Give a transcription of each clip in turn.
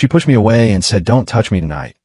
She pushed me away and said, "Don't touch me tonight."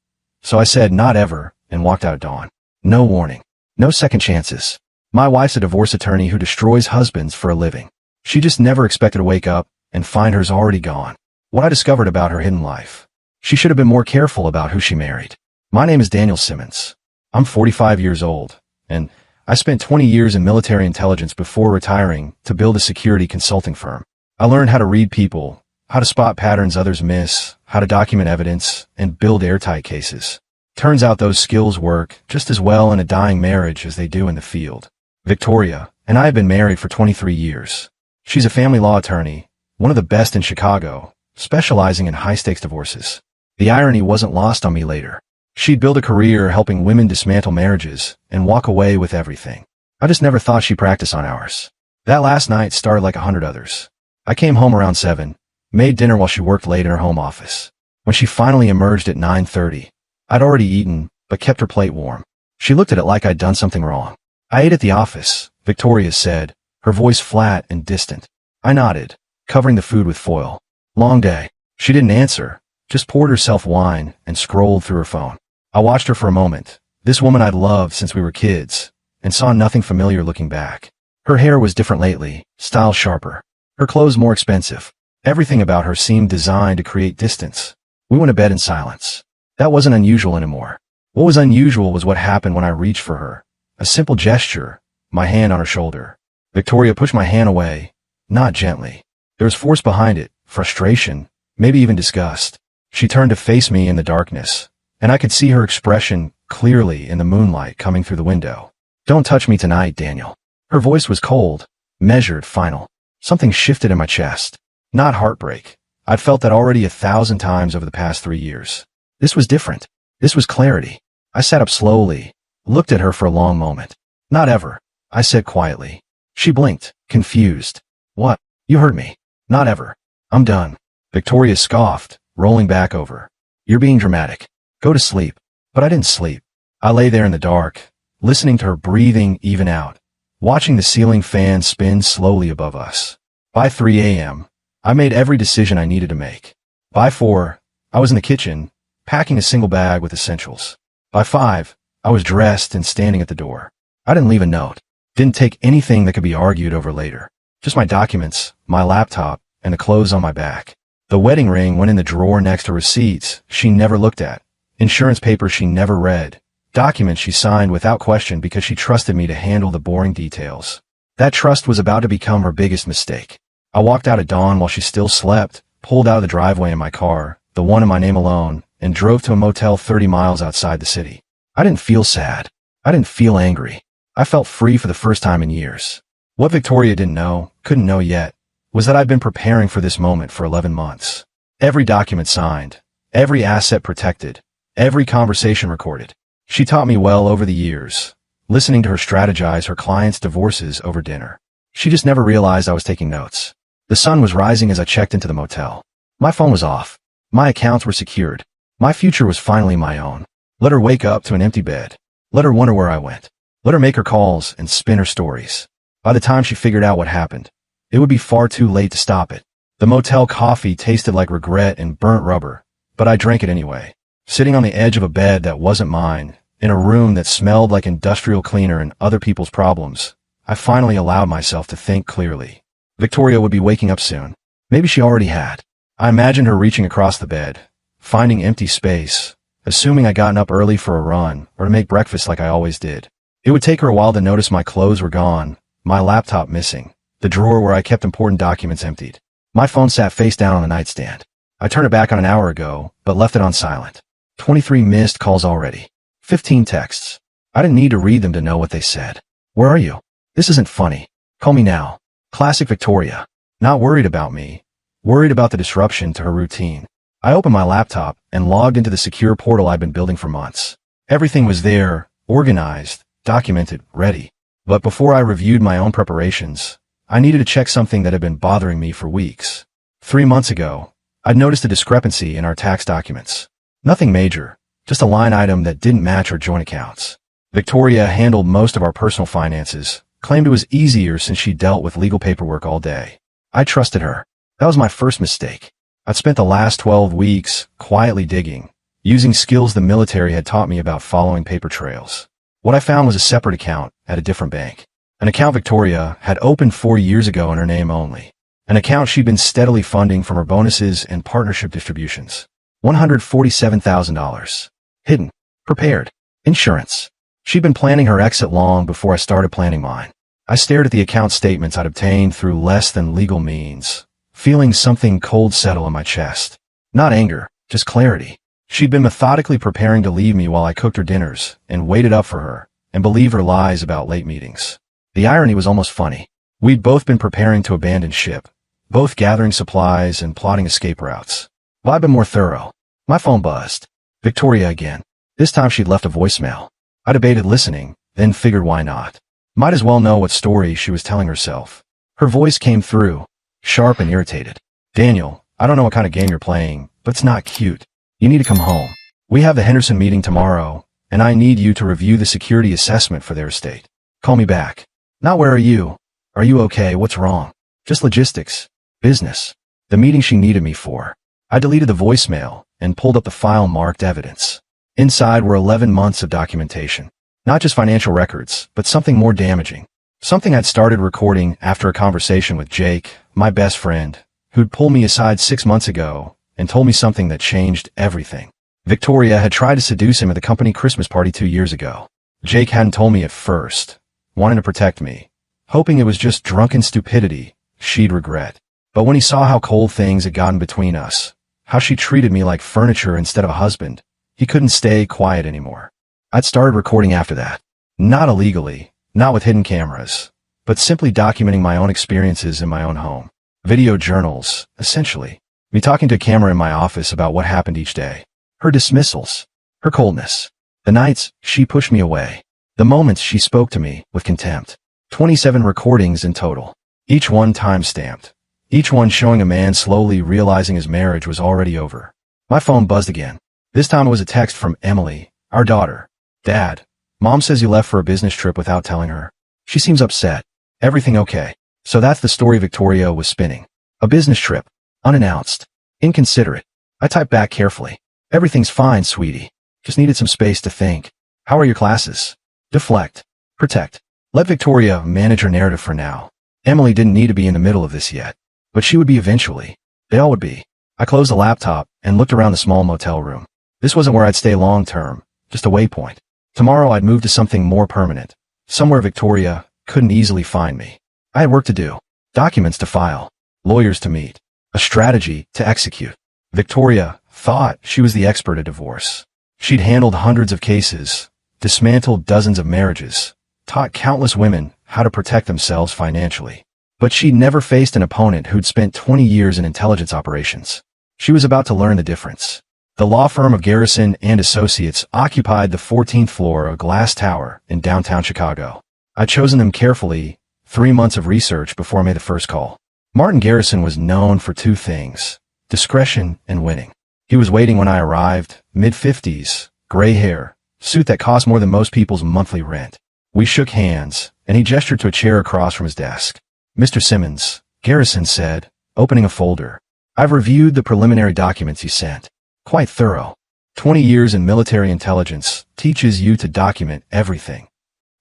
So I said, "Not ever," and walked out at dawn. No warning. No second chances. My wife's a divorce attorney who destroys husbands for a living. She just never expected to wake up and find hers already gone. What I discovered about her hidden life. She should have been more careful about who she married. My name is Daniel Simmons. I'm 45 years old, and I spent 20 years in military intelligence before retiring to build a security consulting firm. I learned how to read people, how to spot patterns others miss, how to document evidence, and build airtight cases. Turns out those skills work just as well in a dying marriage as they do in the field. Victoria and I have been married for 23 years. She's a family law attorney, one of the best in Chicago, specializing in high-stakes divorces. The irony wasn't lost on me later. She'd built a career helping women dismantle marriages and walk away with everything. I just never thought she'd practice on ours. That last night started like 100 others. I came home around 7, made dinner while she worked late in her home office. When she finally emerged at 9:30, I'd already eaten, but kept her plate warm. She looked at it like I'd done something wrong. "I ate at the office," Victoria said, her voice flat and distant. I nodded, covering the food with foil. "Long day." She didn't answer, just poured herself wine and scrolled through her phone. I watched her for a moment, this woman I'd loved since we were kids, and saw nothing familiar looking back. Her hair was different lately, style sharper. Her clothes more expensive. Everything about her seemed designed to create distance. We went to bed in silence. That wasn't unusual anymore. What was unusual was what happened when I reached for her. A simple gesture, my hand on her shoulder. Victoria pushed my hand away, not gently. There was force behind it, frustration, maybe even disgust. She turned to face me in the darkness, and I could see her expression clearly in the moonlight coming through the window. "Don't touch me tonight, Daniel." Her voice was cold, measured, final. Something shifted in my chest. Not heartbreak. I'd felt that already 1,000 times over the past 3 years. This was different. This was clarity. I sat up slowly, looked at her for a long moment. "Not ever," I said quietly. She blinked, confused. "What? You heard me." "Not ever. I'm done." Victoria scoffed, rolling back over. "You're being dramatic. Go to sleep." But I didn't sleep. I lay there in the dark, listening to her breathing even out, watching the ceiling fan spin slowly above us. By 3 a.m., I made every decision I needed to make. By 4, I was in the kitchen, packing a single bag with essentials. By 5, I was dressed and standing at the door. I didn't leave a note. Didn't take anything that could be argued over later. Just my documents, my laptop, and the clothes on my back. The wedding ring went in the drawer next to receipts she never looked at, insurance papers she never read, documents she signed without question because she trusted me to handle the boring details. That trust was about to become her biggest mistake. I walked out at dawn while she still slept, pulled out of the driveway in my car, the one in my name alone, and drove to a motel 30 miles outside the city. I didn't feel sad. I didn't feel angry. I felt free for the first time in years. What Victoria didn't know, couldn't know yet, was that I'd been preparing for this moment for 11 months. Every document signed, every asset protected, every conversation recorded. She taught me well over the years, listening to her strategize her clients' divorces over dinner. She just never realized I was taking notes. The sun was rising as I checked into the motel. My phone was off. My accounts were secured. My future was finally my own. Let her wake up to an empty bed. Let her wonder where I went. Let her make her calls and spin her stories. By the time she figured out what happened, it would be far too late to stop it. The motel coffee tasted like regret and burnt rubber, but I drank it anyway. Sitting on the edge of a bed that wasn't mine, in a room that smelled like industrial cleaner and other people's problems, I finally allowed myself to think clearly. Victoria would be waking up soon. Maybe she already had. I imagined her reaching across the bed, finding empty space, assuming I'd gotten up early for a run or to make breakfast like I always did. It would take her a while to notice my clothes were gone, my laptop missing, the drawer where I kept important documents emptied. My phone sat face down on the nightstand. I turned it back on an hour ago, but left it on silent. 23 missed calls already. 15 texts. I didn't need to read them to know what they said. "Where are you? This isn't funny. Call me now." Classic Victoria. Not worried about me. Worried about the disruption to her routine. I opened my laptop and logged into the secure portal I'd been building for months. Everything was there, organized, documented, ready. But before I reviewed my own preparations, I needed to check something that had been bothering me for weeks. 3 months ago, I'd noticed a discrepancy in our tax documents. Nothing major, just a line item that didn't match our joint accounts. Victoria handled most of our personal finances, claimed it was easier since she dealt with legal paperwork all day. I trusted her. That was my first mistake. I'd spent the last 12 weeks quietly digging, using skills the military had taught me about following paper trails. What I found was a separate account at a different bank. An account Victoria had opened 4 years ago in her name only. An account she'd been steadily funding from her bonuses and partnership distributions. $147,000. Hidden. Prepared. Insurance. She'd been planning her exit long before I started planning mine. I stared at the account statements I'd obtained through less than legal means, feeling something cold settle in my chest. Not anger, just clarity. She'd been methodically preparing to leave me while I cooked her dinners and waited up for her and believed her lies about late meetings. The irony was almost funny. We'd both been preparing to abandon ship, both gathering supplies and plotting escape routes. But I'd been more thorough. My phone buzzed. Victoria again. This time she'd left a voicemail. I debated listening, then figured why not. Might as well know what story she was telling herself. Her voice came through, sharp and irritated. Daniel, I don't know what kind of game you're playing, but it's not cute. You need to come home. We have the Henderson meeting tomorrow, and I need you to review the security assessment for their estate. Call me back. Not where are you? Are you okay? What's wrong? Just logistics. Business. The meeting she needed me for. I deleted the voicemail and pulled up the file marked evidence. Inside were 11 months of documentation. Not just financial records, but something more damaging. Something I'd started recording after a conversation with Jake, my best friend, who'd pulled me aside 6 months ago and told me something that changed everything. Victoria had tried to seduce him at the company Christmas party 2 years ago. Jake hadn't told me at first, wanting to protect me, hoping it was just drunken stupidity she'd regret. But when he saw how cold things had gotten between us, how she treated me like furniture instead of a husband, he couldn't stay quiet anymore. I'd started recording after that. Not illegally, not with hidden cameras, but simply documenting my own experiences in my own home. Video journals, essentially. Me talking to a camera in my office about what happened each day. Her dismissals. Her coldness. The nights she pushed me away. The moments she spoke to me with contempt. 27 recordings in total. Each one time-stamped. Each one showing a man slowly realizing his marriage was already over. My phone buzzed again. This time it was a text from Emily, our daughter. Dad, Mom says you left for a business trip without telling her. She seems upset. Everything okay? So that's the story Victoria was spinning. A business trip. Unannounced. Inconsiderate. I typed back carefully. Everything's fine, sweetie. Just needed some space to think. How are your classes? Deflect. Protect. Let Victoria manage her narrative for now. Emily didn't need to be in the middle of this yet. But she would be eventually. They all would be. I closed the laptop and looked around the small motel room. This wasn't where I'd stay long term, just a waypoint. Tomorrow I'd move to something more permanent. Somewhere Victoria couldn't easily find me. I had work to do. Documents to file. Lawyers to meet. A strategy to execute. Victoria thought she was the expert at divorce. She'd handled hundreds of cases, dismantled dozens of marriages, taught countless women how to protect themselves financially. But she'd never faced an opponent who'd spent 20 years in intelligence operations. She was about to learn the difference. The law firm of Garrison and Associates occupied the 14th floor of a glass tower in downtown Chicago. I'd chosen them carefully, 3 months of research before I made the first call. Martin Garrison was known for 2 things, discretion and winning. He was waiting when I arrived, mid-50s, gray hair, suit that cost more than most people's monthly rent. We shook hands, and he gestured to a chair across from his desk. Mr. Simmons, Garrison said, opening a folder. I've reviewed the preliminary documents you sent. Quite thorough. 20 years in military intelligence teaches you to document everything.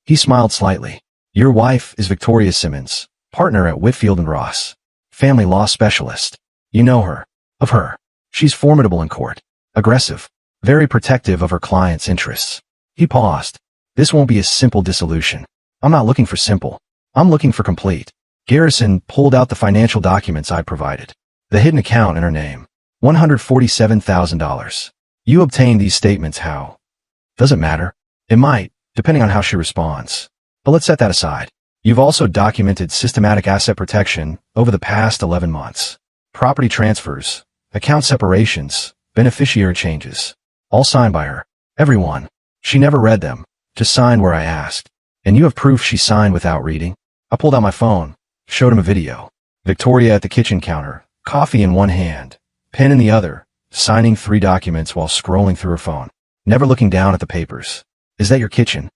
He smiled slightly. Your wife is Victoria Simmons, partner at Whitfield & Ross, family law specialist. You know her. Of her. She's formidable in court. Aggressive. Very protective of her client's interests. He paused. This won't be a simple dissolution. I'm not looking for simple. I'm looking for complete. Garrison pulled out the financial documents I provided. The hidden account in her name. $147,000. You obtained these statements how? Does it matter? It might, depending on how she responds. But let's set that aside. You've also documented systematic asset protection over the past 11 months. Property transfers, account separations, beneficiary changes. All signed by her. Everyone. She never read them, just signed where I asked. And you have proof she signed without reading? I pulled out my phone, showed him a video. Victoria at the kitchen counter, coffee in one hand, pen in the other, signing 3 documents while scrolling through her phone, never looking down at the papers. Is that your kitchen?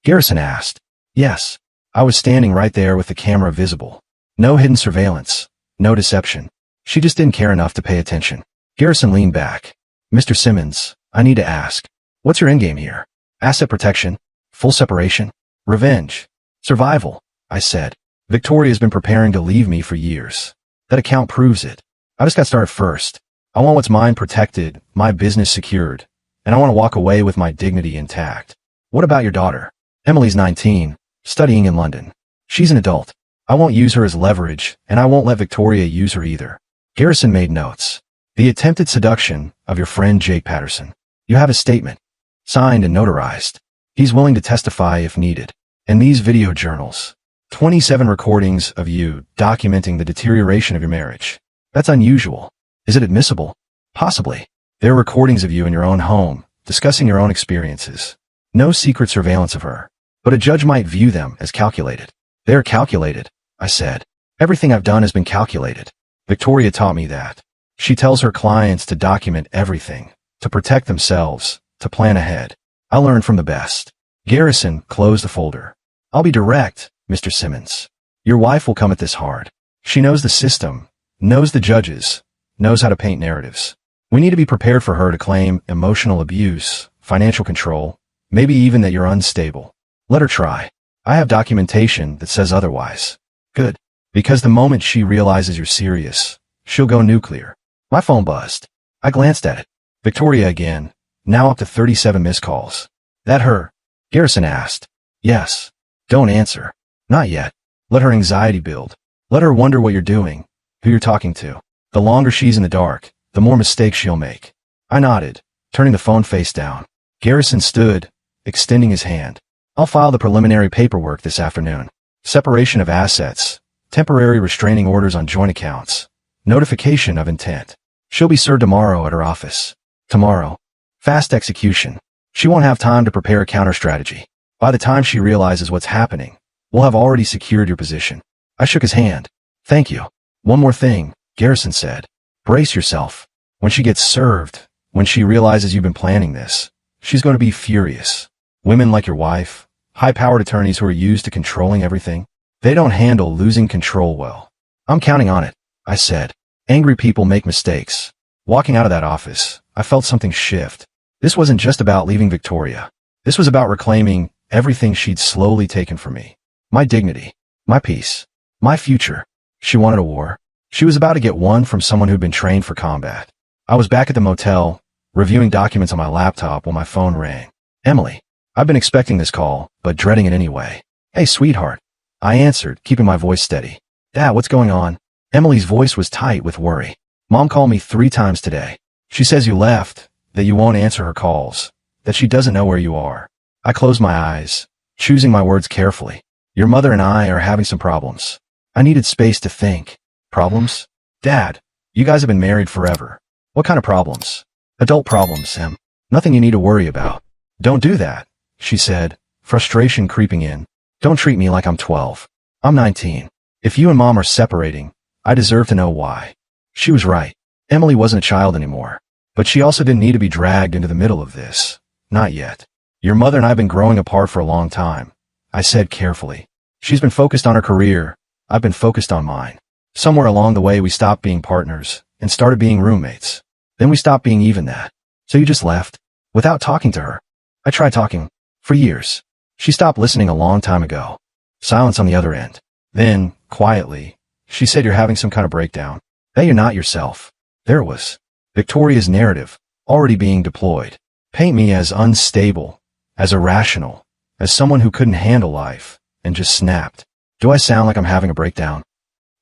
Garrison asked. Yes. I was standing right there with the camera visible. No hidden surveillance. No deception. She just didn't care enough to pay attention. Garrison leaned back. Mr. Simmons, I need to ask. What's your endgame here? Asset protection? Full separation? Revenge? Survival? I said. Victoria's been preparing to leave me for years. That account proves it. I just got started first. I want what's mine protected, my business secured, and I want to walk away with my dignity intact. What about your daughter? Emily's 19, studying in London. She's an adult. I won't use her as leverage, and I won't let Victoria use her either. Garrison made notes. The attempted seduction of your friend Jake Patterson. You have his statement. Signed and notarized. He's willing to testify if needed. And these video journals. 27 recordings of you documenting the deterioration of your marriage. That's unusual. Is it admissible? Possibly. There are recordings of you in your own home, discussing your own experiences. No secret surveillance of her. But a judge might view them as calculated. They're calculated, I said. Everything I've done has been calculated. Victoria taught me that. She tells her clients to document everything, to protect themselves, to plan ahead. I learned from the best. Garrison closed the folder. I'll be direct, Mr. Simmons. Your wife will come at this hard. She knows the system, knows the judges, knows how to paint narratives. We need to be prepared for her to claim emotional abuse, financial control, maybe even that you're unstable. Let her try. I have documentation that says otherwise. Good. Because the moment she realizes you're serious, she'll go nuclear. My phone buzzed. I glanced at it. Victoria again, now up to 37 missed calls. That her? Garrison asked. Yes. Don't answer. Not yet. Let her anxiety build. Let her wonder what you're doing, who you're talking to. The longer she's in the dark, the more mistakes she'll make. I nodded, turning the phone face down. Garrison stood, extending his hand. I'll file the preliminary paperwork this afternoon. Separation of assets, temporary restraining orders on joint accounts, notification of intent. She'll be served tomorrow at her office. Tomorrow. Fast execution. She won't have time to prepare a counter strategy. By the time she realizes what's happening, we'll have already secured your position. I shook his hand. Thank you. One more thing, Garrison said. Brace yourself. When she gets served, when she realizes you've been planning this, she's going to be furious. Women like your wife, high-powered attorneys who are used to controlling everything, they don't handle losing control well. I'm counting on it, I said. Angry people make mistakes. Walking out of that office, I felt something shift. This wasn't just about leaving Victoria. This was about reclaiming everything she'd slowly taken from me. My dignity, my peace, my future. She wanted a war. She was about to get one from someone who'd been trained for combat. I was back at the motel, reviewing documents on my laptop when my phone rang. Emily. I've been expecting this call, but dreading it anyway. Hey, sweetheart. I answered, keeping my voice steady. Dad, what's going on? Emily's voice was tight with worry. Mom called me 3 times today. She says you left, that you won't answer her calls, that she doesn't know where you are. I closed my eyes, choosing my words carefully. Your mother and I are having some problems. I needed space to think. Problems? Dad, you guys have been married forever. What kind of problems? Adult problems, Em. Nothing you need to worry about. Don't do that, she said, frustration creeping in. Don't treat me like I'm 12. I'm 19. If you and Mom are separating, I deserve to know why. She was right. Emily wasn't a child anymore. But she also didn't need to be dragged into the middle of this. Not yet. Your mother and I have been growing apart for a long time, I said carefully. She's been focused on her career. I've been focused on mine. Somewhere along the way we stopped being partners and started being roommates. Then we stopped being even that. So you just left? Without talking to her? I tried talking. For years. She stopped listening a long time ago. Silence on the other end. Then, quietly, she said you're having some kind of breakdown. That you're not yourself. There it was. Victoria's narrative, already being deployed. Paint me as unstable, as irrational, as someone who couldn't handle life, and just snapped. Do I sound like I'm having a breakdown?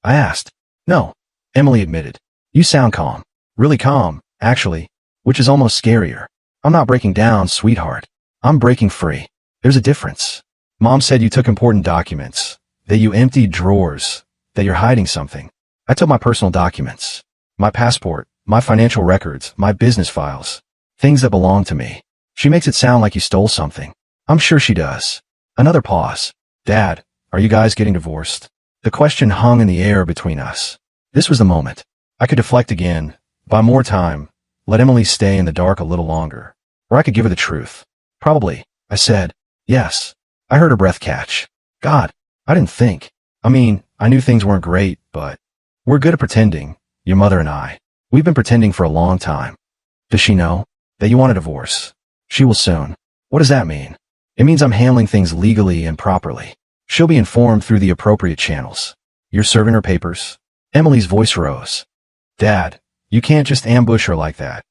I asked. No, Emily admitted. You sound calm. Really calm, actually, which is almost scarier. I'm not breaking down, sweetheart. I'm breaking free. There's a difference. Mom said you took important documents, that you emptied drawers, that you're hiding something. I took my personal documents, my passport, my financial records, my business files, things that belong to me. She makes it sound like you stole something. I'm sure she does. Another pause. Dad, are you guys getting divorced? The question hung in the air between us. This was the moment. I could deflect again, buy more time, let Emily stay in the dark a little longer. Or I could give her the truth. Probably, I said. Yes. I heard her breath catch. God, I didn't think. I mean, I knew things weren't great, but we're good at pretending, Your mother and I. We've been pretending for a long time. Does she know that you want a divorce? She will soon. What does that mean? It means I'm handling things legally and properly. She'll be informed through the appropriate channels. You're serving her papers? Emily's voice rose. Dad, you can't just ambush her like that.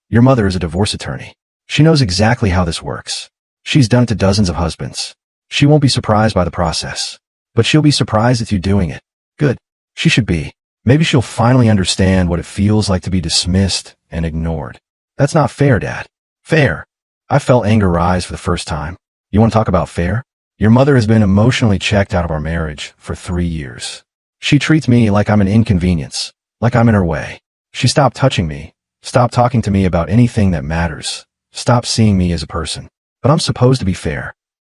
Your mother is a divorce attorney. She knows exactly how this works. She's done it to dozens of husbands. She won't be surprised by the process. But she'll be surprised at you doing it. Good. She should be. Maybe she'll finally understand what it feels like to be dismissed and ignored. That's not fair, Dad. Fair. I felt anger rise for the first time. You want to talk about fair? Your mother has been emotionally checked out of our marriage for 3 years. She treats me like I'm an inconvenience, like I'm in her way. She stopped touching me, stopped talking to me about anything that matters, stopped seeing me as a person. But I'm supposed to be fair.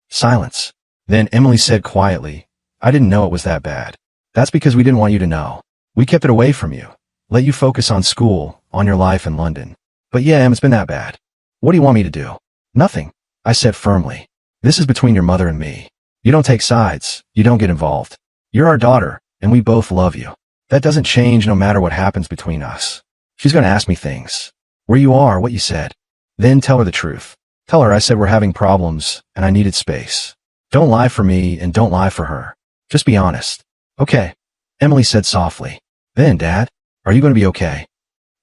Silence. Then Emily said quietly, I didn't know it was that bad. That's because we didn't want you to know. We kept it away from you. Let you focus on school, on your life in London. But yeah, it's been that bad. What do you want me to do? Nothing, I said firmly. This is between your mother and me. You don't take sides. You don't get involved. You're our daughter, and we both love you. That doesn't change no matter what happens between us. She's going to ask me things. Where you are, what you said. Then tell her the truth. Tell her I said we're having problems, and I needed space. Don't lie for me, and don't lie for her. Just be honest. Okay, Emily said softly. Then, Dad, are you going to be okay?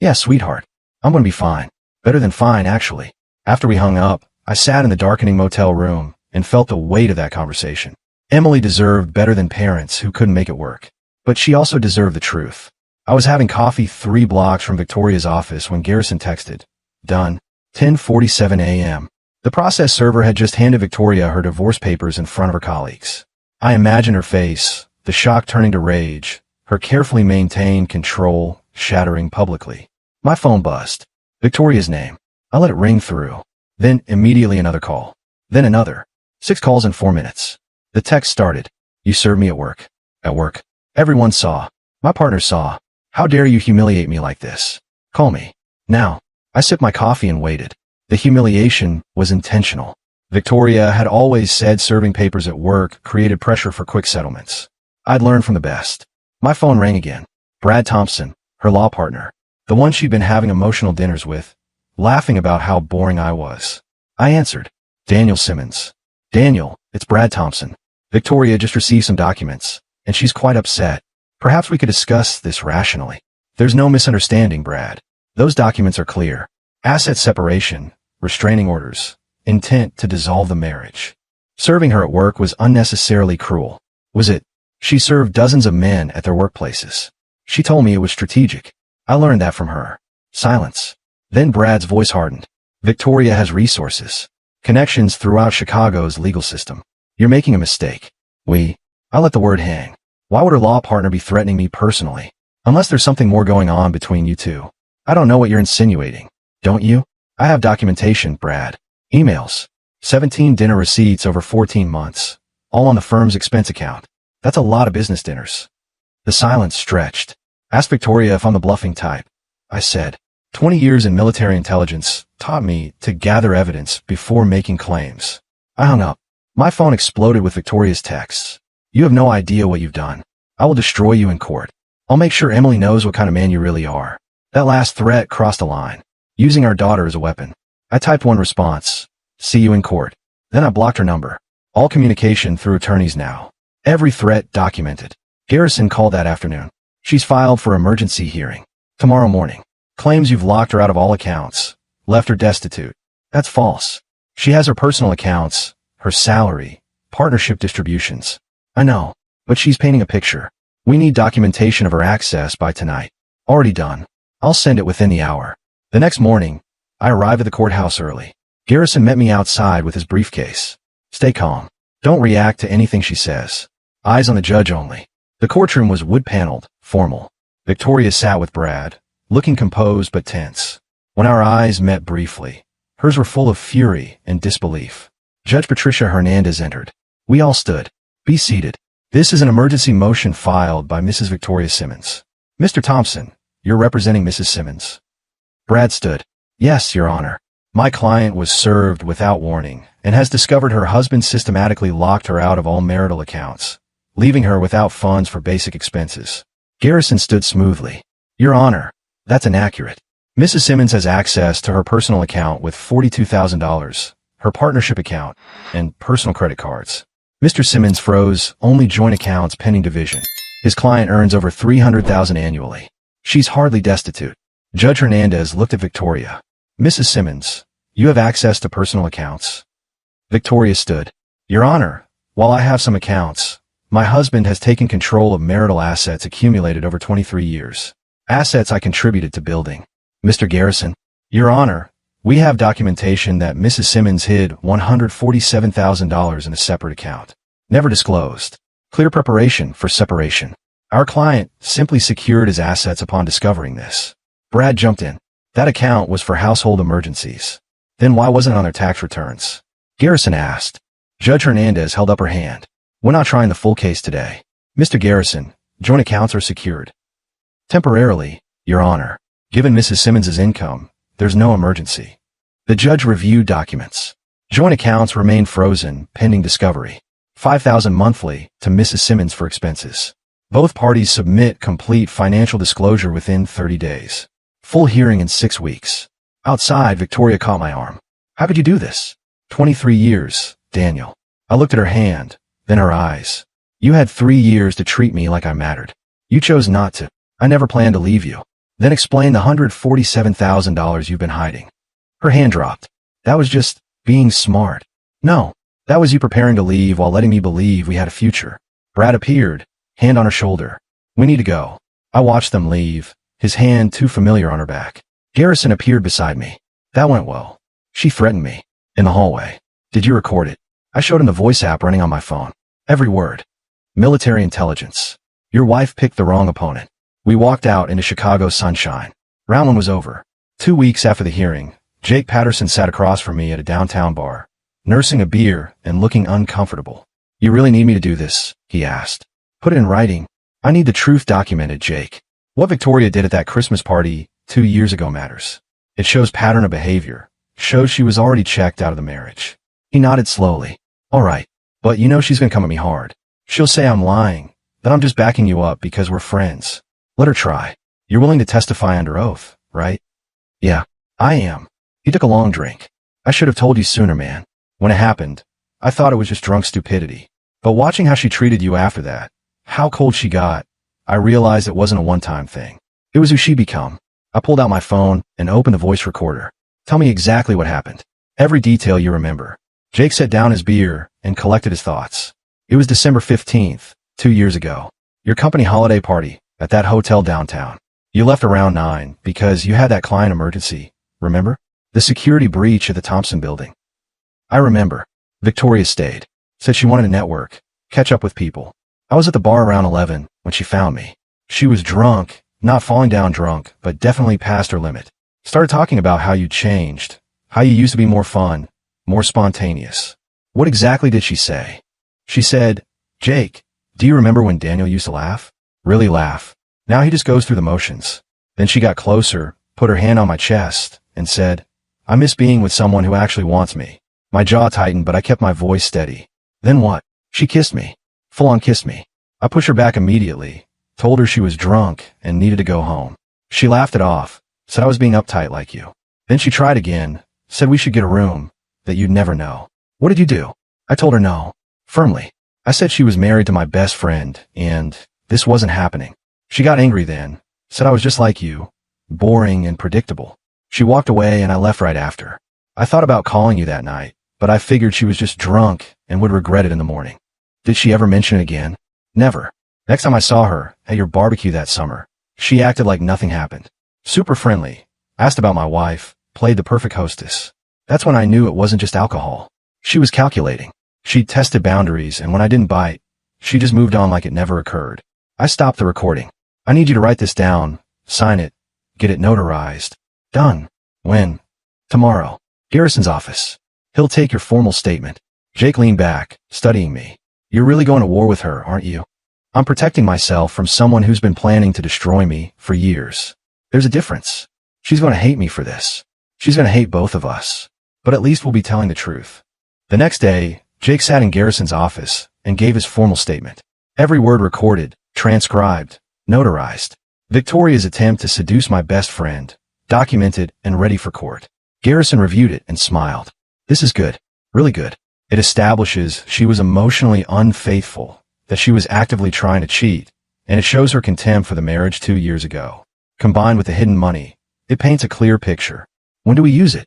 Yeah, sweetheart. I'm going to be fine. Better than fine, actually. After we hung up, I sat in the darkening motel room and felt the weight of that conversation. Emily deserved better than parents who couldn't make it work. But she also deserved the truth. I was having coffee 3 blocks from Victoria's office when Garrison texted. Done. 10:47 a.m. The process server had just handed Victoria her divorce papers in front of her colleagues. I imagined her face, the shock turning to rage, her carefully maintained control shattering publicly. My phone buzzed. Victoria's name. I let it ring through. Then immediately another call. Then another. 6 calls in 4 minutes. The text started. You served me at work. At work. Everyone saw. My partner saw. How dare you humiliate me like this? Call me. Now. I sipped my coffee and waited. The humiliation was intentional. Victoria had always said serving papers at work created pressure for quick settlements. I'd learned from the best. My phone rang again. Brad Thompson, her law partner, the one she'd been having emotional dinners with, laughing about how boring I was. I answered. Daniel Simmons. Daniel, it's Brad Thompson. Victoria just received some documents, and she's quite upset. Perhaps we could discuss this rationally. There's no misunderstanding, Brad. Those documents are clear. Asset separation, restraining orders, intent to dissolve the marriage. Serving her at work was unnecessarily cruel. Was it? She served dozens of men at their workplaces. She told me it was strategic. I learned that from her. Silence. Then Brad's voice hardened. Victoria has resources. Connections throughout Chicago's legal system. You're making a mistake. I let the word hang. Why would her law partner be threatening me personally? Unless there's something more going on between you two. I don't know what you're insinuating. Don't you? I have documentation, Brad. Emails. 17 dinner receipts over 14 months. All on the firm's expense account. That's a lot of business dinners. The silence stretched. Ask Victoria if I'm the bluffing type. I said. 20 years in military intelligence taught me to gather evidence before making claims. I hung up. My phone exploded with Victoria's texts. You have no idea what you've done. I will destroy you in court. I'll make sure Emily knows what kind of man you really are. That last threat crossed a line. Using our daughter as a weapon. I typed one response. See you in court. Then I blocked her number. All communication through attorneys now. Every threat documented. Garrison called that afternoon. She's filed for emergency hearing. Tomorrow morning. Claims you've locked her out of all accounts. Left her destitute. That's false. She has her personal accounts, her salary, partnership distributions. I know, but she's painting a picture. We need documentation of her access by tonight. Already done. I'll send it within the hour. The next morning, I arrived at the courthouse early. Garrison met me outside with his briefcase. Stay calm. Don't react to anything she says. Eyes on the judge only. The courtroom was wood-paneled, formal. Victoria sat with Brad, looking composed but tense. When our eyes met briefly, hers were full of fury and disbelief. Judge Patricia Hernandez entered. We all stood. Be seated. This is an emergency motion filed by Mrs. Victoria Simmons. Mr. Thompson, you're representing Mrs. Simmons. Brad stood. Yes, Your Honor. My client was served without warning and has discovered her husband systematically locked her out of all marital accounts, leaving her without funds for basic expenses. Garrison stood smoothly. Your Honor, that's inaccurate. Mrs. Simmons has access to her personal account with $42,000, her partnership account, and personal credit cards. Mr. Simmons froze only joint accounts pending division. His client earns over $300,000 annually. She's hardly destitute. Judge Hernandez looked at Victoria. Mrs. Simmons, you have access to personal accounts? Victoria stood. Your Honor, while I have some accounts, my husband has taken control of marital assets accumulated over 23 years. Assets I contributed to building. Mr. Garrison, Your Honor, we have documentation that Mrs. Simmons hid $147,000 in a separate account. Never disclosed. Clear preparation for separation. Our client simply secured his assets upon discovering this. Brad jumped in. That account was for household emergencies. Then why wasn't it on their tax returns? Garrison asked. Judge Hernandez held up her hand. We're not trying the full case today. Mr. Garrison, joint accounts are secured. Temporarily, Your Honor. Given Mrs. Simmons's income, there's no emergency. The judge reviewed documents. Joint accounts remain frozen pending discovery. $5,000 monthly to Mrs. Simmons for expenses. Both parties submit complete financial disclosure within 30 days. Full hearing in 6 weeks. Outside, Victoria caught my arm. How could you do this? 23 years, Daniel. I looked at her hand, then her eyes. You had 3 years to treat me like I mattered. You chose not to. I never planned to leave you. Then explain the $147,000 you've been hiding. Her hand dropped. That was just being smart. No, that was you preparing to leave while letting me believe we had a future. Brad appeared, hand on her shoulder. We need to go. I watched them leave, his hand too familiar on her back. Garrison appeared beside me. That went well. She threatened me. In the hallway. Did you record it? I showed him the voice app running on my phone. Every word. Military intelligence. Your wife picked the wrong opponent. We walked out into Chicago's sunshine. Round one was over. 2 weeks after the hearing, Jake Patterson sat across from me at a downtown bar, nursing a beer and looking uncomfortable. You really need me to do this? He asked. Put it in writing. I need the truth documented, Jake. What Victoria did at that Christmas party 2 years ago matters. It shows pattern of behavior. Shows she was already checked out of the marriage. He nodded slowly. All right. But you know she's gonna come at me hard. She'll say I'm lying, that I'm just backing you up because we're friends. Let her try. You're willing to testify under oath, right? Yeah, I am. He took a long drink. I should have told you sooner, man. When it happened, I thought it was just drunk stupidity. But watching how she treated you after that, how cold she got, I realized it wasn't a one-time thing. It was who she become. I pulled out my phone and opened the voice recorder. Tell me exactly what happened. Every detail you remember. Jake set down his beer and collected his thoughts. It was December 15th, 2 years ago. Your company holiday party at that hotel downtown. You left around 9 because you had that client emergency, remember? The security breach at the Thompson building. I remember. Victoria stayed. Said she wanted to network, catch up with people. I was at the bar around 11 when she found me. She was drunk, not falling down drunk, but definitely past her limit. Started talking about how you changed, how you used to be more fun, more spontaneous. What exactly did she say? She said, Jake, do you remember when Daniel used to laugh? Really laugh. Now he just goes through the motions. Then she got closer, put her hand on my chest, and said, I miss being with someone who actually wants me. My jaw tightened, but I kept my voice steady. Then what? She kissed me. Full-on kissed me. I pushed her back immediately, told her she was drunk and needed to go home. She laughed it off, said I was being uptight like you. Then she tried again, said we should get a room, that you'd never know. What did you do? I told her no. Firmly. I said she was married to my best friend, and this wasn't happening. She got angry then, said I was just like you, boring and predictable. She walked away and I left right after. I thought about calling you that night, but I figured she was just drunk and would regret it in the morning. Did she ever mention it again? Never. Next time I saw her, at your barbecue that summer, she acted like nothing happened. Super friendly. Asked about my wife, played the perfect hostess. That's when I knew it wasn't just alcohol. She was calculating. She tested boundaries, and when I didn't bite, she just moved on like it never occurred. I stopped the recording. I need you to write this down, sign it, get it notarized. Done. When? Tomorrow. Garrison's office. He'll take your formal statement. Jake leaned back, studying me. You're really going to war with her, aren't you? I'm protecting myself from someone who's been planning to destroy me for years. There's a difference. She's going to hate me for this. She's going to hate both of us. But at least we'll be telling the truth. The next day, Jake sat in Garrison's office and gave his formal statement. Every word recorded, transcribed, notarized. Victoria's attempt to seduce my best friend, documented and ready for court. Garrison reviewed it and smiled. This is good. Really good. It establishes she was emotionally unfaithful, that she was actively trying to cheat, and it shows her contempt for the marriage 2 years ago. Combined with the hidden money, it paints a clear picture. When do we use it?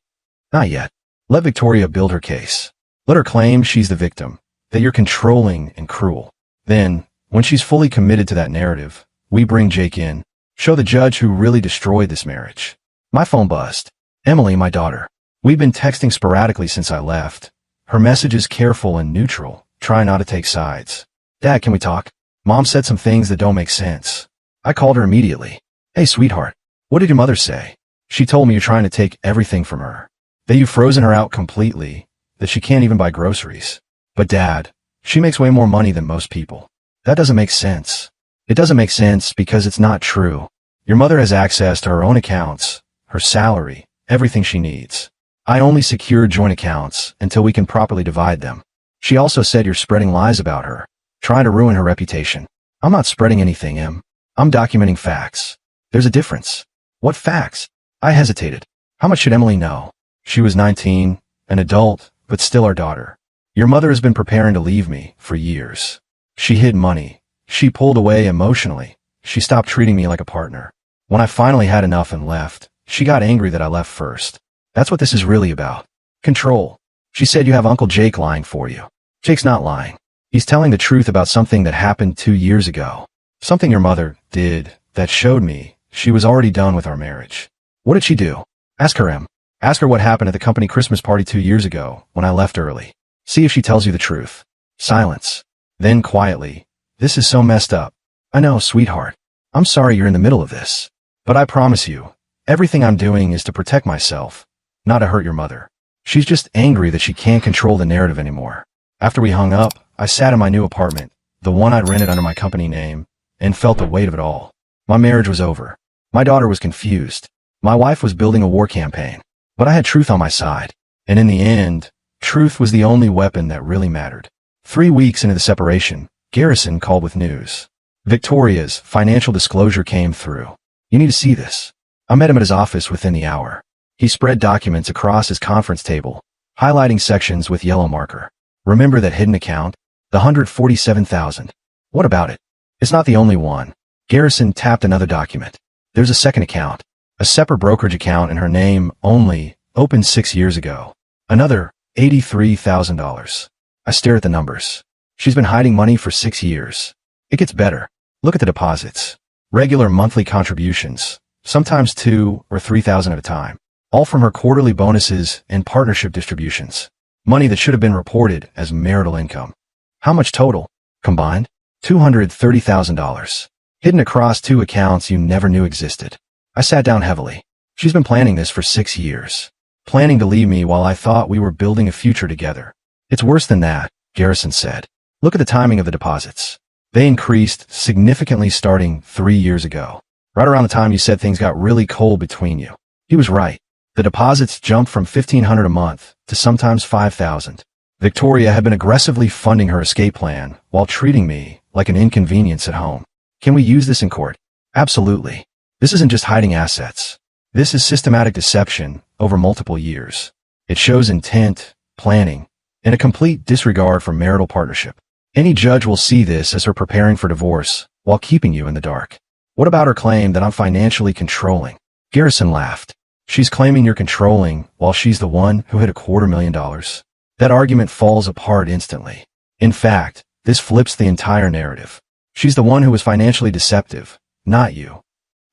Not yet. Let Victoria build her case. Let her claim she's the victim, that you're controlling and cruel. Then, when she's fully committed to that narrative, we bring Jake in, show the judge who really destroyed this marriage. My phone buzzed. Emily, my daughter. We've been texting sporadically since I left. Her message is careful and neutral, try not to take sides. Dad, can we talk? Mom said some things that don't make sense. I called her immediately. Hey, sweetheart. What did your mother say? She told me you're trying to take everything from her. That you've frozen her out completely, that she can't even buy groceries. But Dad, she makes way more money than most people. That doesn't make sense. It doesn't make sense because it's not true. Your mother has access to her own accounts, her salary, everything she needs. I only secure joint accounts until we can properly divide them. She also said you're spreading lies about her, trying to ruin her reputation. I'm not spreading anything, Em. I'm documenting facts. There's a difference. What facts? I hesitated. How much should Emily know? She was 19, an adult, but still our daughter. Your mother has been preparing to leave me for years. She hid money. She pulled away emotionally. She stopped treating me like a partner. When I finally had enough and left, she got angry that I left first. That's what this is really about. Control. She said you have Uncle Jake lying for you. Jake's not lying. He's telling the truth about something that happened 2 years ago. Something your mother did that showed me she was already done with our marriage. What did she do? Ask her, Em. Ask her what happened at the company Christmas party 2 years ago when I left early. See if she tells you the truth. Silence. Then quietly. This is so messed up. I know, sweetheart. I'm sorry you're in the middle of this. But I promise you, everything I'm doing is to protect myself, not to hurt your mother. She's just angry that she can't control the narrative anymore. After we hung up, I sat in my new apartment, the one I'd rented under my company name, and felt the weight of it all. My marriage was over. My daughter was confused. My wife was building a war campaign. But I had truth on my side. And in the end, truth was the only weapon that really mattered. 3 weeks into the separation, Garrison called with news. Victoria's financial disclosure came through. You need to see this. I met him at his office within the hour. He spread documents across his conference table, highlighting sections with yellow marker. Remember that hidden account? The $147,000. What about it? It's not the only one. Garrison tapped another document. There's a second account. A separate brokerage account in her name only, opened 6 years ago. Another, $83,000. I stare at the numbers. She's been hiding money for 6 years. It gets better. Look at the deposits. Regular monthly contributions, sometimes 2 or 3,000 at a time. All from her quarterly bonuses and partnership distributions. Money that should have been reported as marital income. How much total? Combined? $230,000. Hidden across 2 accounts you never knew existed. I sat down heavily. She's been planning this for 6 years. Planning to leave me while I thought we were building a future together. It's worse than that, Garrison said. Look at the timing of the deposits. They increased significantly starting 3 years ago. Right around the time you said things got really cold between you. He was right. The deposits jumped from $1,500 a month to sometimes $5,000. Victoria had been aggressively funding her escape plan while treating me like an inconvenience at home. Can we use this in court? Absolutely. This isn't just hiding assets. This is systematic deception over multiple years. It shows intent, planning, and a complete disregard for marital partnership. Any judge will see this as her preparing for divorce while keeping you in the dark. What about her claim that I'm financially controlling? Garrison laughed. She's claiming you're controlling while she's the one who hit $250,000. That argument falls apart instantly. In fact, this flips the entire narrative. She's the one who was financially deceptive, not you.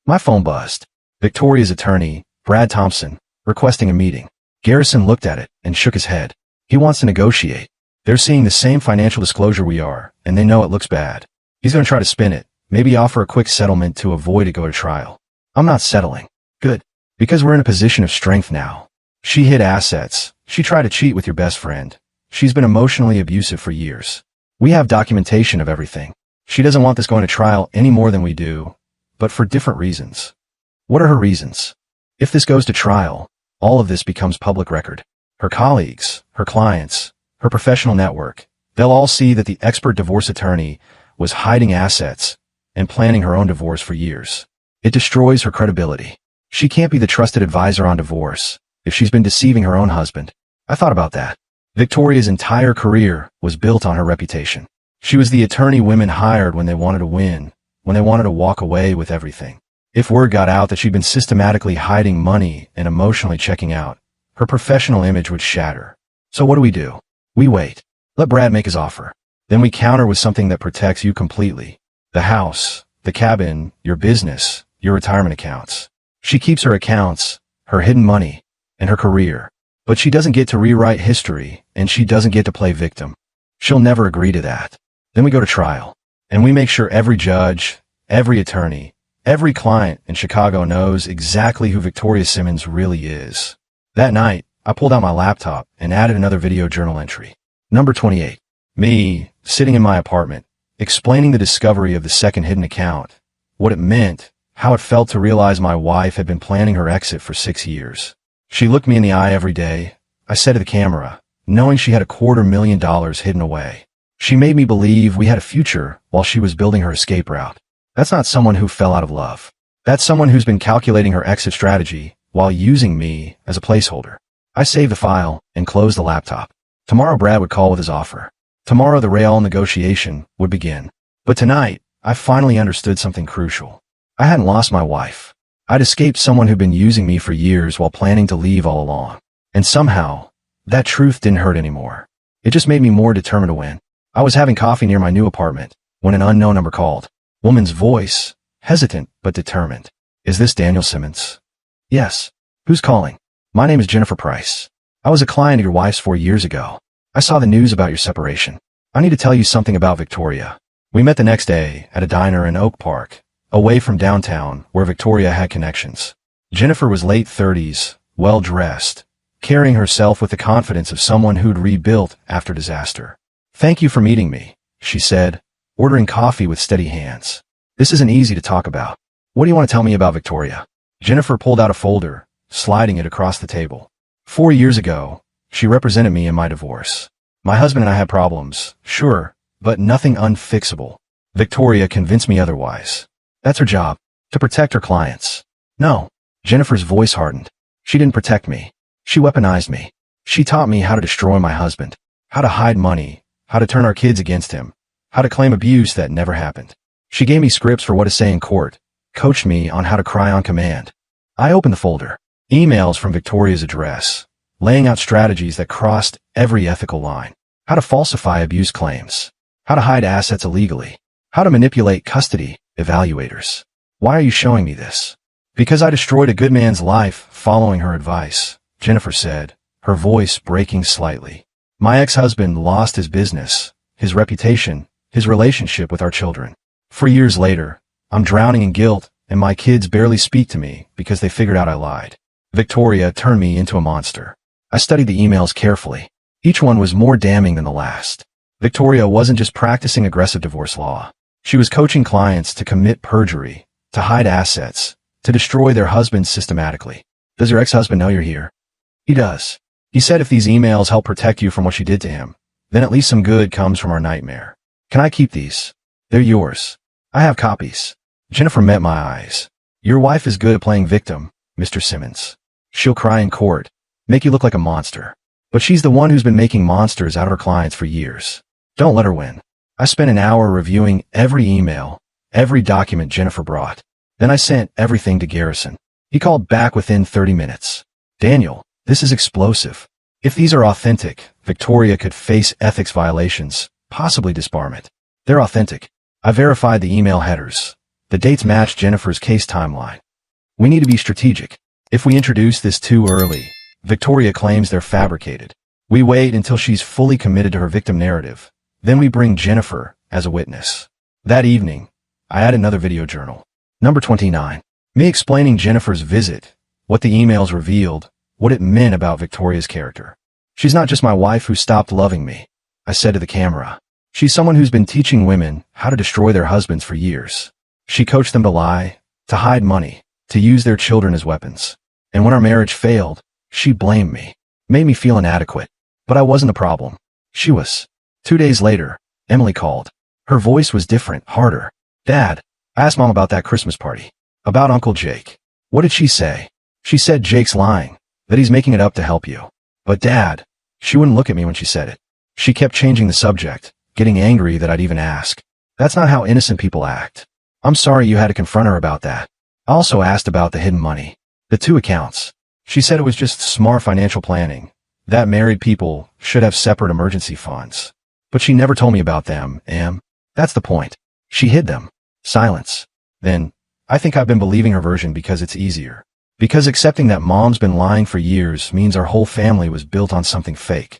My phone buzzed. Victoria's attorney, Brad Thompson, requesting a meeting. Garrison looked at it and shook his head. He wants to negotiate. They're seeing the same financial disclosure we are, and they know it looks bad. He's going to try to spin it, maybe offer a quick settlement to avoid a go to trial. I'm not settling. Good. Because we're in a position of strength now. She hid assets. She tried to cheat with your best friend. She's been emotionally abusive for years. We have documentation of everything. She doesn't want this going to trial any more than we do, but for different reasons. What are her reasons? If this goes to trial, all of this becomes public record. Her colleagues, her clients, her professional network, they'll all see that the expert divorce attorney was hiding assets and planning her own divorce for years. It destroys her credibility. She can't be the trusted advisor on divorce if she's been deceiving her own husband. I thought about that. Victoria's entire career was built on her reputation. She was the attorney women hired when they wanted to win, when they wanted to walk away with everything. If word got out that she'd been systematically hiding money and emotionally checking out, her professional image would shatter. So what do? We wait. Let Brad make his offer. Then we counter with something that protects you completely. The house, the cabin, your business, your retirement accounts. She keeps her accounts, her hidden money, and her career. But she doesn't get to rewrite history, and she doesn't get to play victim. She'll never agree to that. Then we go to trial. And we make sure every judge, every attorney, every client in Chicago knows exactly who Victoria Simmons really is. That night, I pulled out my laptop and added another video journal entry. Number 28. Me, sitting in my apartment, explaining the discovery of the second hidden account, what it meant, how it felt to realize my wife had been planning her exit for 6 years. She looked me in the eye every day. I said to the camera, knowing she had $250,000 hidden away. She made me believe we had a future while she was building her escape route. That's not someone who fell out of love. That's someone who's been calculating her exit strategy while using me as a placeholder. I saved the file and closed the laptop. Tomorrow Brad would call with his offer. Tomorrow the real negotiation would begin. But tonight, I finally understood something crucial. I hadn't lost my wife. I'd escaped someone who'd been using me for years while planning to leave all along. And somehow, that truth didn't hurt anymore. It just made me more determined to win. I was having coffee near my new apartment when an unknown number called. Woman's voice, hesitant but determined. Is this Daniel Simmons? Yes. Who's calling? My name is Jennifer Price. I was a client of your wife's 4 years ago. I saw the news about your separation. I need to tell you something about Victoria. We met the next day at a diner in Oak Park, away from downtown where Victoria had connections. Jennifer was late 30s, well-dressed, carrying herself with the confidence of someone who'd rebuilt after disaster. Thank you for meeting me, she said, ordering coffee with steady hands. This isn't easy to talk about. What do you want to tell me about Victoria? Jennifer pulled out a folder, sliding it across the table. 4 years ago, she represented me in my divorce. My husband and I had problems, sure, but nothing unfixable. Victoria convinced me otherwise. That's her job, to protect her clients. No. Jennifer's voice hardened. She didn't protect me. She weaponized me. She taught me how to destroy my husband, how to hide money, how to turn our kids against him, how to claim abuse that never happened. She gave me scripts for what to say in court, coached me on how to cry on command. I opened the folder. Emails from Victoria's address, laying out strategies that crossed every ethical line. How to falsify abuse claims. How to hide assets illegally. How to manipulate custody evaluators. Why are you showing me this? Because I destroyed a good man's life following her advice, Jennifer said, her voice breaking slightly. My ex-husband lost his business, his reputation, his relationship with our children. 4 years later, I'm drowning in guilt, and my kids barely speak to me because they figured out I lied. Victoria turned me into a monster. I studied the emails carefully. Each one was more damning than the last. Victoria wasn't just practicing aggressive divorce law. She was coaching clients to commit perjury, to hide assets, to destroy their husbands systematically. Does your ex-husband know you're here? He does. He said if these emails help protect you from what she did to him, then at least some good comes from our nightmare. Can I keep these? They're yours. I have copies. Jennifer met my eyes. Your wife is good at playing victim, Mr. Simmons. She'll cry in court, make you look like a monster. But she's the one who's been making monsters out of her clients for years. Don't let her win. I spent an hour reviewing every email, every document Jennifer brought. Then I sent everything to Garrison. He called back within 30 minutes. Daniel, this is explosive. If these are authentic, Victoria could face ethics violations, possibly disbarment. They're authentic. I verified the email headers. The dates match Jennifer's case timeline. We need to be strategic. If we introduce this too early, Victoria claims they're fabricated. We wait until she's fully committed to her victim narrative. Then we bring Jennifer as a witness. That evening, I add another video journal. Number 29. Me explaining Jennifer's visit, what the emails revealed, what it meant about Victoria's character. She's not just my wife who stopped loving me, I said to the camera. She's someone who's been teaching women how to destroy their husbands for years. She coached them to lie, to hide money, to use their children as weapons. And when our marriage failed, she blamed me, made me feel inadequate. But I wasn't the problem. She was. 2 days later, Emily called. Her voice was different, harder. Dad, I asked Mom about that Christmas party. About Uncle Jake. What did she say? She said Jake's lying, that he's making it up to help you. But Dad, she wouldn't look at me when she said it. She kept changing the subject, getting angry that I'd even ask. That's not how innocent people act. I'm sorry you had to confront her about that. I also asked about the hidden money. The 2 accounts. She said it was just smart financial planning, that married people should have separate emergency funds. But she never told me about them, Em. That's the point. She hid them. Silence. Then, I think I've been believing her version because it's easier. Because accepting that Mom's been lying for years means our whole family was built on something fake.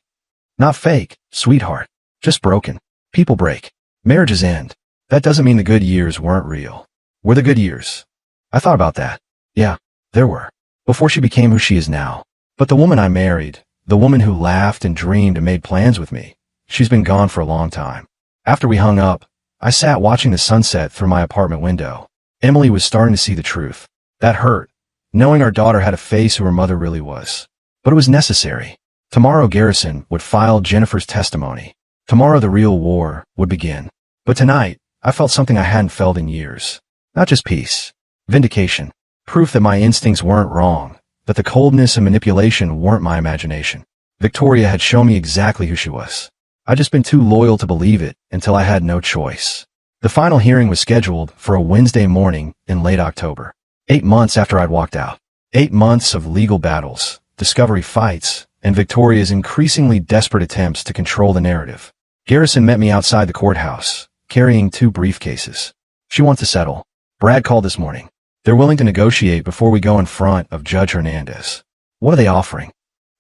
Not fake, sweetheart. Just broken. People break. Marriages end. That doesn't mean the good years weren't real. Were the good years? I thought about that. Yeah, there were. Before she became who she is now. But the woman I married, the woman who laughed and dreamed and made plans with me, she's been gone for a long time. After we hung up, I sat watching the sunset through my apartment window. Emily was starting to see the truth. That hurt, knowing our daughter had a face who her mother really was. But it was necessary. Tomorrow Garrison would file Jennifer's testimony. Tomorrow the real war would begin. But tonight, I felt something I hadn't felt in years. Not just peace. Vindication. Proof that my instincts weren't wrong, that the coldness and manipulation weren't my imagination. Victoria had shown me exactly who she was. I'd just been too loyal to believe it until I had no choice. The final hearing was scheduled for a Wednesday morning in late October. 8 months after I'd walked out. 8 months of legal battles, discovery fights, and Victoria's increasingly desperate attempts to control the narrative. Garrison met me outside the courthouse, carrying 2 briefcases. She wants to settle. Brad called this morning. They're willing to negotiate before we go in front of Judge Hernandez. What are they offering?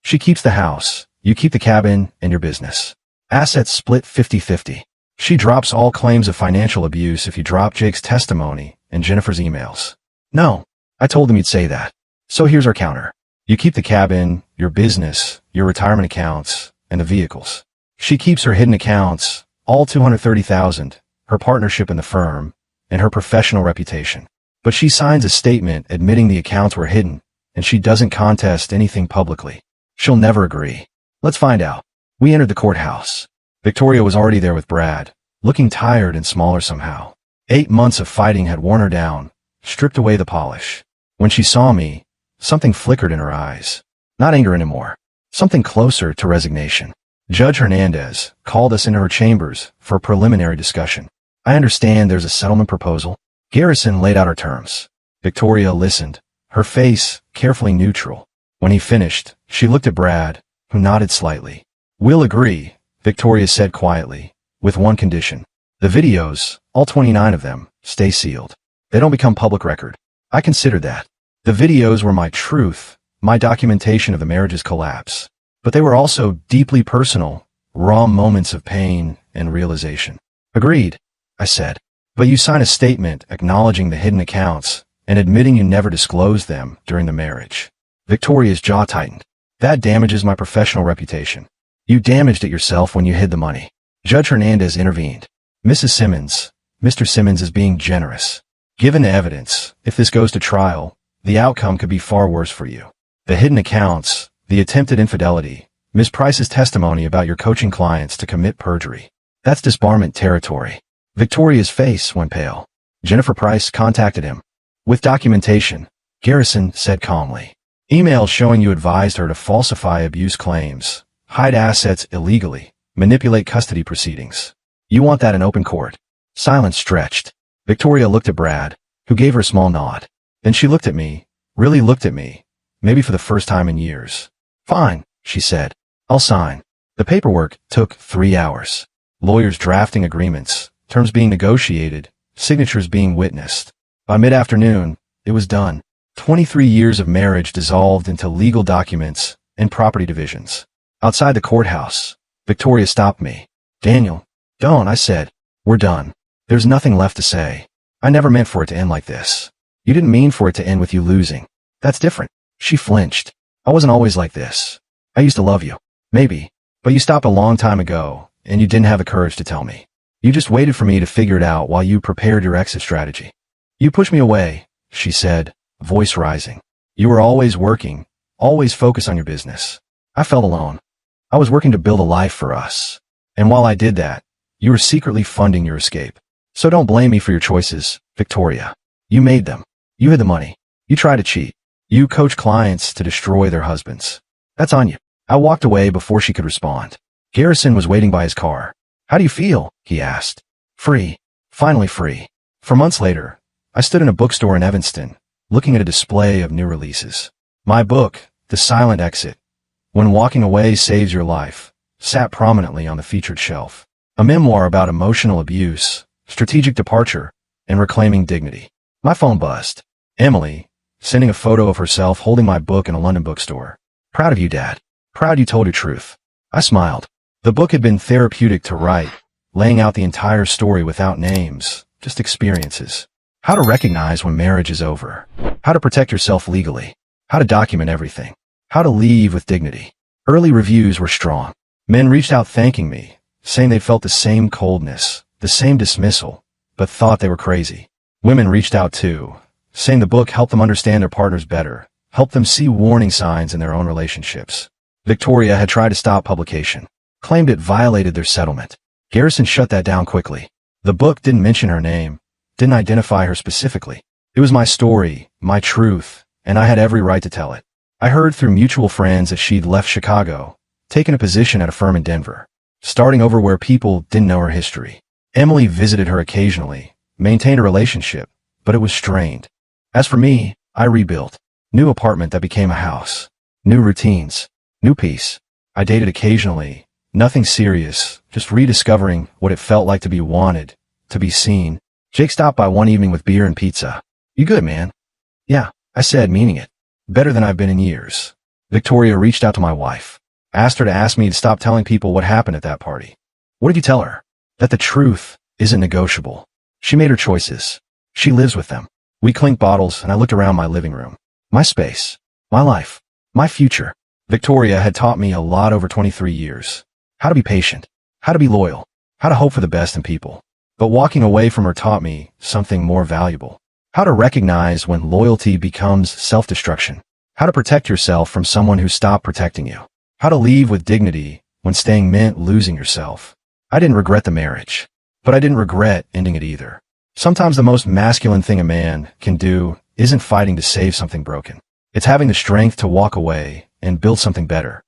She keeps the house, you keep the cabin and your business. Assets split 50-50. She drops all claims of financial abuse if you drop Jake's testimony and Jennifer's emails. No, I told them you'd say that. So here's our counter. You keep the cabin, your business, your retirement accounts, and the vehicles. She keeps her hidden accounts, all $230,000, her partnership in the firm, and her professional reputation. But she signs a statement admitting the accounts were hidden, and she doesn't contest anything publicly. She'll never agree. Let's find out. We entered the courthouse. Victoria was already there with Brad, looking tired and smaller somehow. 8 months of fighting had worn her down, stripped away the polish. When she saw me, something flickered in her eyes. Not anger anymore. Something closer to resignation. Judge Hernandez called us into her chambers for a preliminary discussion. I understand there's a settlement proposal. Garrison laid out her terms. Victoria listened, her face carefully neutral. When he finished, she looked at Brad, who nodded slightly. We'll agree, Victoria said quietly, with one condition. The videos, all 29 of them, stay sealed. They don't become public record. I considered that. The videos were my truth, my documentation of the marriage's collapse. But they were also deeply personal, raw moments of pain and realization. Agreed, I said. But you sign a statement acknowledging the hidden accounts and admitting you never disclosed them during the marriage. Victoria's jaw tightened. That damages my professional reputation. You damaged it yourself when you hid the money. Judge Hernandez intervened. Mrs. Simmons, Mr. Simmons is being generous. Given the evidence, if this goes to trial, the outcome could be far worse for you. The hidden accounts, the attempted infidelity, Ms. Price's testimony about your coaching clients to commit perjury. That's disbarment territory. Victoria's face went pale. Jennifer Price contacted him. With documentation, Garrison said calmly. Emails showing you advised her to falsify abuse claims, hide assets illegally, manipulate custody proceedings. You want that in open court. Silence stretched. Victoria looked at Brad, who gave her a small nod. Then she looked at me, really looked at me, maybe for the first time in years. Fine, she said. I'll sign. The paperwork took 3 hours. Lawyers drafting agreements, terms being negotiated, signatures being witnessed. By mid-afternoon, it was done. 23 years of marriage dissolved into legal documents and property divisions. Outside the courthouse, Victoria stopped me. Daniel, don't, I said. We're done. There's nothing left to say. I never meant for it to end like this. You didn't mean for it to end with you losing. That's different. She flinched. I wasn't always like this. I used to love you. Maybe. But you stopped a long time ago, and you didn't have the courage to tell me. You just waited for me to figure it out while you prepared your exit strategy. You pushed me away, she said, voice rising. You were always working, always focused on your business. I felt alone. I was working to build a life for us. And while I did that, you were secretly funding your escape. So don't blame me for your choices, Victoria. You made them. You hid the money. You tried to cheat. You coach clients to destroy their husbands. That's on you. I walked away before she could respond. Garrison was waiting by his car. How do you feel? He asked. Free. Finally free. For months later, I stood in a bookstore in Evanston, looking at a display of new releases. My book, The Silent Exit, When Walking Away Saves Your Life, sat prominently on the featured shelf. A memoir about emotional abuse, strategic departure, and reclaiming dignity. My phone buzzed. Emily, sending a photo of herself holding my book in a London bookstore. Proud of you, Dad. Proud you told your truth. I smiled. The book had been therapeutic to write, laying out the entire story without names, just experiences. How to recognize when marriage is over. How to protect yourself legally. How to document everything. How to leave with dignity. Early reviews were strong. Men reached out thanking me, saying they'd felt the same coldness, the same dismissal, but thought they were crazy. Women reached out too, saying the book helped them understand their partners better, helped them see warning signs in their own relationships. Victoria had tried to stop publication, claimed it violated their settlement. Garrison shut that down quickly. The book didn't mention her name, didn't identify her specifically. It was my story, my truth, and I had every right to tell it. I heard through mutual friends that she'd left Chicago, taken a position at a firm in Denver, starting over where people didn't know her history. Emily visited her occasionally, maintained a relationship, but it was strained. As for me, I rebuilt. New apartment that became a house. New routines. New peace. I dated occasionally. Nothing serious, just rediscovering what it felt like to be wanted, to be seen. Jake stopped by one evening with beer and pizza. You good, man? Yeah, I said, meaning it. Better than I've been in years. Victoria reached out to my wife. Asked her to ask me to stop telling people what happened at that party. What did you tell her? That the truth isn't negotiable. She made her choices. She lives with them. We clinked bottles and I looked around my living room. My space. My life. My future. Victoria had taught me a lot over 23 years. How to be patient. How to be loyal. How to hope for the best in people. But walking away from her taught me something more valuable. How to recognize when loyalty becomes self-destruction. How to protect yourself from someone who stopped protecting you. How to leave with dignity when staying meant losing yourself. I didn't regret the marriage, but I didn't regret ending it either. Sometimes the most masculine thing a man can do isn't fighting to save something broken. It's having the strength to walk away and build something better.